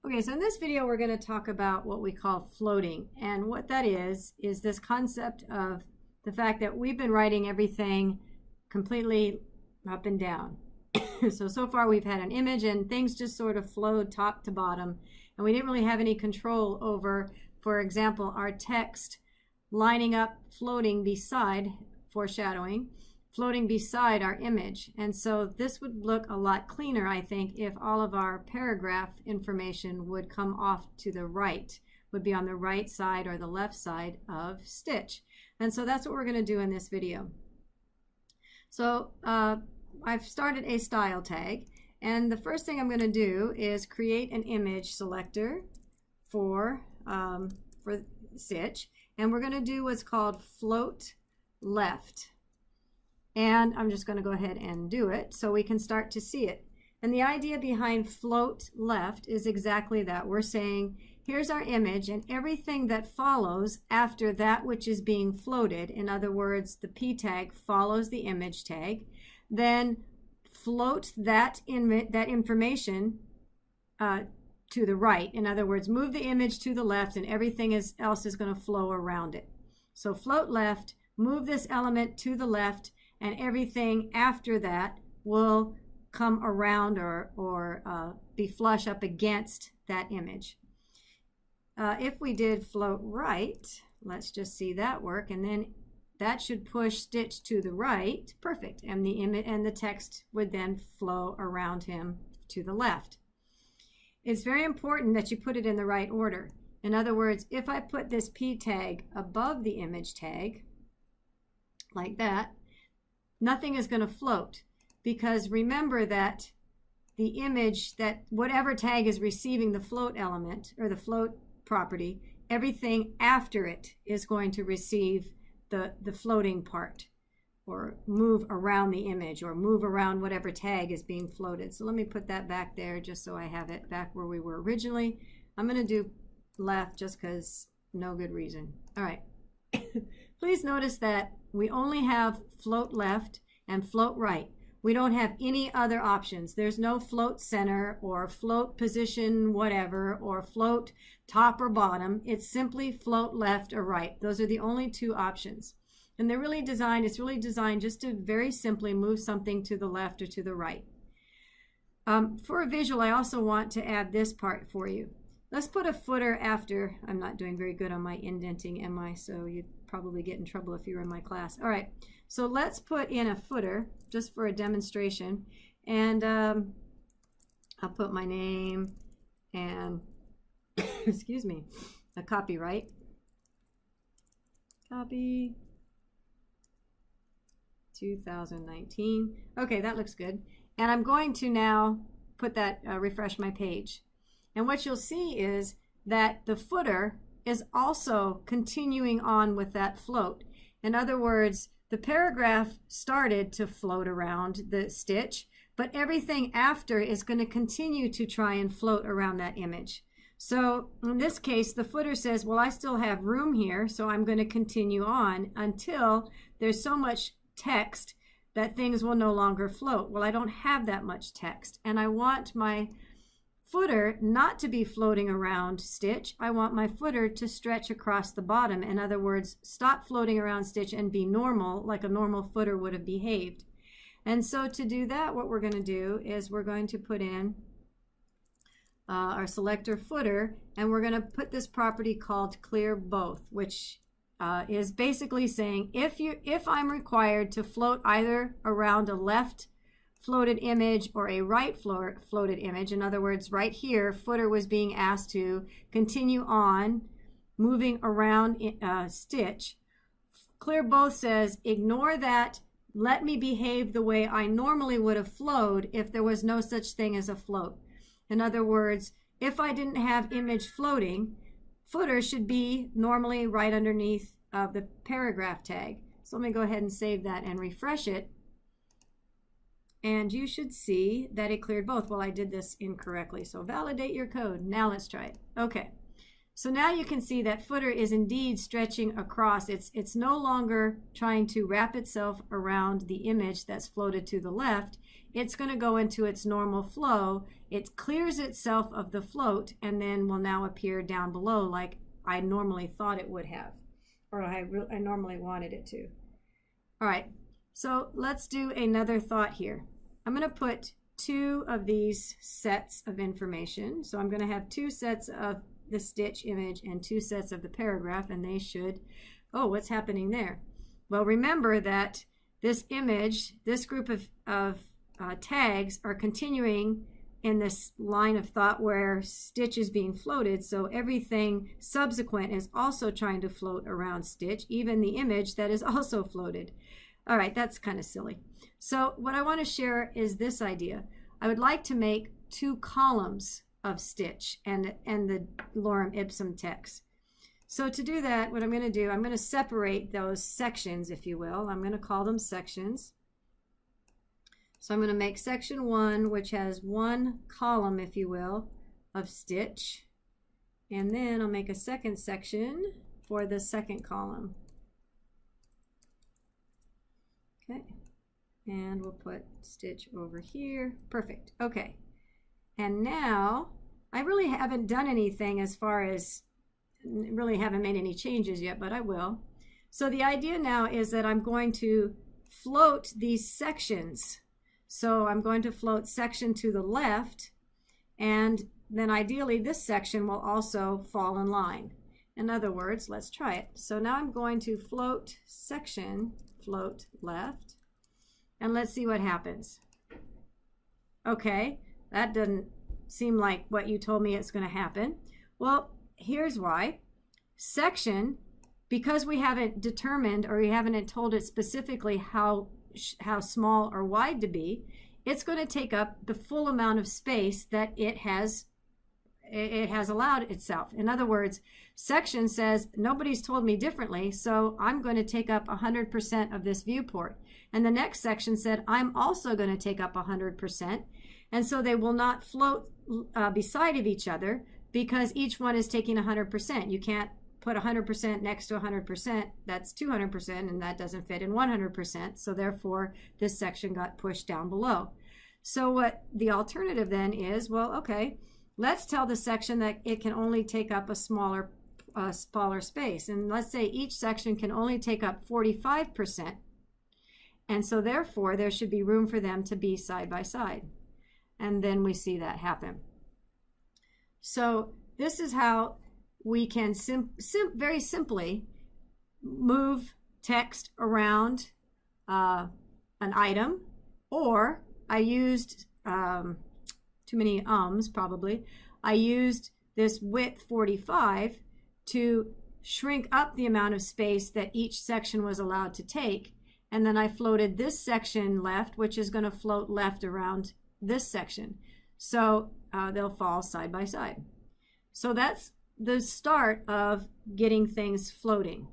Okay, so in this video we're going to talk about what we call floating, and what that is this concept of the fact that we've been writing everything completely up and down. So far we've had an image and things just sort of flowed top to bottom, and we didn't really have any control over, for example, our text lining up, floating beside, foreshadowing, floating beside our image. And so this would look a lot cleaner, I think, if all of our paragraph information would come off to the right, would be on the right side or the left side of Stitch. And so that's what we're going to do in this video. So I've started a style tag, and the first thing I'm going to do is create an image selector for Stitch, and we're going to do what's called FloatLeft. And I'm just going to go ahead and do it so we can start to see it. And the idea behind FloatLeft is exactly that. We're saying, here's our image, and everything that follows after that which is being floated, in other words, the P tag follows the image tag, then float that information to the right. In other words, move the image to the left, and everything else is going to flow around it. So float left, move this element to the left, and everything after that will come around or be flush up against that image. If we did float right, let's just see that work, and then that should push Stitch to the right. Perfect. And the image and the text would then flow around him to the left. It's very important that you put it in the right order. In other words, if I put this P tag above the image tag, like that, nothing is going to float, because remember that the image, that whatever tag is receiving the float element or the float property, everything after it is going to receive the floating part, or move around the image, or move around whatever tag is being floated. So let me put that back there just so I have it back where we were originally. I'm going to do left just because no good reason. All right. Please notice that we only have float left and float right. We don't have any other options. There's no float center or float position whatever, or float top or bottom. It's simply float left or right. Those are the only two options. And they're really designed, it's really designed just to very simply move something to the left or to the right. For a visual, I also want to add this part for you. Let's put a footer after. I'm not doing very good on my indenting, am I? So you'd probably get in trouble if you were in my class. All right, so let's put in a footer just for a demonstration. And I'll put my name and, excuse me, a copyright. Copy 2019. Okay, that looks good. And I'm going to now put that, refresh my page. And what you'll see is that the footer is also continuing on with that float. In other words, the paragraph started to float around the Stitch, but everything after is going to continue to try and float around that image. So in this case, the footer says, well, I still have room here, so I'm going to continue on until there's so much text that things will no longer float. Well, I don't have that much text, and I want my footer not to be floating around Stitch. I want my footer to stretch across the bottom. In other words, stop floating around Stitch and be normal, like a normal footer would have behaved. And so to do that, what we're going to do is we're going to put in our selector footer, and we're going to put this property called clear both, which is basically saying if I'm required to float either around a left floated image or a right floated image, in other words, right here, footer was being asked to continue on moving around Stitch. Clear both says, ignore that, let me behave the way I normally would have flowed if there was no such thing as a float. In other words, if I didn't have image floating, footer should be normally right underneath the paragraph tag. So let me go ahead and save that and refresh it. And you should see that it cleared both. Well, I did this incorrectly, so validate your code. Now let's try it. Okay, so now you can see that footer is indeed stretching across. It's no longer trying to wrap itself around the image that's floated to the left. it's going to go into its normal flow. It clears itself of the float and then will now appear down below like I normally thought it would have, or I normally wanted it to. All right, so let's do another thought here. I'm going to put 2 of these sets of information. So I'm going to have 2 sets of the stitch image and 2 sets of the paragraph, and they should, oh, what's happening there? Well, remember that this image, this group of tags are continuing in this line of thought where Stitch is being floated, so everything subsequent is also trying to float around Stitch, even the image that is also floated. All right, that's kind of silly. So what I want to share is this idea. I would like to make 2 columns of Stitch and the lorem ipsum text. So to do that, what I'm going to do, I'm going to separate those sections, if you will. I'm going to call them sections. So I'm going to make section 1, which has 1 column, if you will, of Stitch. And then I'll make a second section for the second column. Okay. And we'll put Stitch over here. Perfect. Okay. And now, I really haven't done anything as far as, really haven't made any changes yet, but I will. So the idea now is that I'm going to float these sections. So I'm going to float section to the left, and then ideally this section will also fall in line. In other words, let's try it. So now I'm going to float section, float left, and let's see what happens. Okay, that doesn't seem like what you told me it's going to happen. Well, here's why. Section, because we haven't determined or we haven't told it specifically how small or wide to be, it's going to take up the full amount of space that it has allowed itself. In other words, section says nobody's told me differently, so I'm going to take up 100% of this viewport. And the next section said I'm also going to take up 100%, and so they will not float beside of each other because each one is taking 100%. You can't put 100% next to 100%, that's 200%, and that doesn't fit in 100%, so therefore this section got pushed down below. So what the alternative then is, well, okay, let's tell the section that it can only take up a smaller space, and let's say each section can only take up 45%, and so therefore there should be room for them to be side by side, and then we see that happen. So this is how we can very simply move text around an item, or I used, too many ums probably, I used this width 45 to shrink up the amount of space that each section was allowed to take, and then I floated this section left, which is going to float left around this section. So they'll fall side by side. So that's the start of getting things floating.